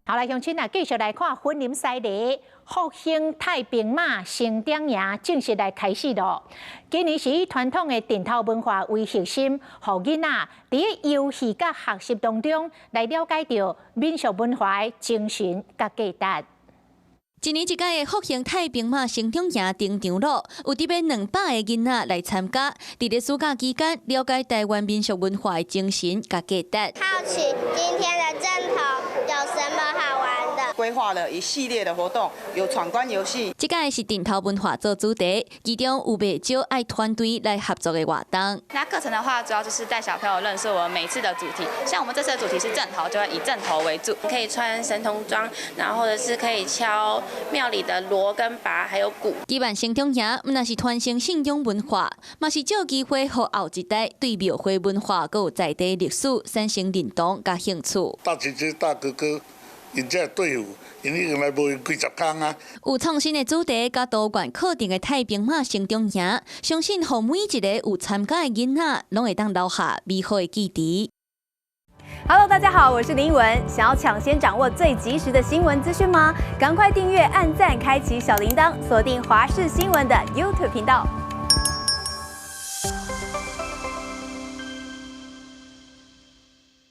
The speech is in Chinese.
好来，乡亲啊，继续来看婚姻赛例，复兴太平马成点营正式来开始咯。今年是以传统的伝統文化为核心，讓囡仔喺遊戲甲學習當中來了解到民俗文化的精神甲價值。一年一屆的復興太平馬成點營登場咯，有特別200個囡仔來參加，在咧暑假期間了解台灣民俗文化的精神甲價值。好奇今天的陣頭有什麼好玩的？規劃了一系列的活動，有闖關遊戲。這屆是伝統文化做主題，其中有不少愛團隊來合作的活動。那課程的話，主要就是帶小朋友認識我們每次的主題。像我們這次的主題是陣頭，就會以陣頭為主，可以穿神童裝，然後或者是可以敲廟裡的鑼跟鈸，還有鼓。舉辦成點營，唔但是傳承信仰文化，嘛是借機會讓後一代對廟會文化佮有在地歷史產生認同甲興趣。大姐姐、大哥哥，因這隊伍，因已經來無幾十天啊。有創新的主題，甲多元課程的太平馬成點營，相信讓每一個有參加的囡仔，攏會當留下美好的記憶。Hello， 大家好，我是林文。想要搶先掌握最及時的新聞資訊嗎？趕快訂閱、按讚、開啟小鈴鐺，鎖定華視新聞的 YouTube 頻道。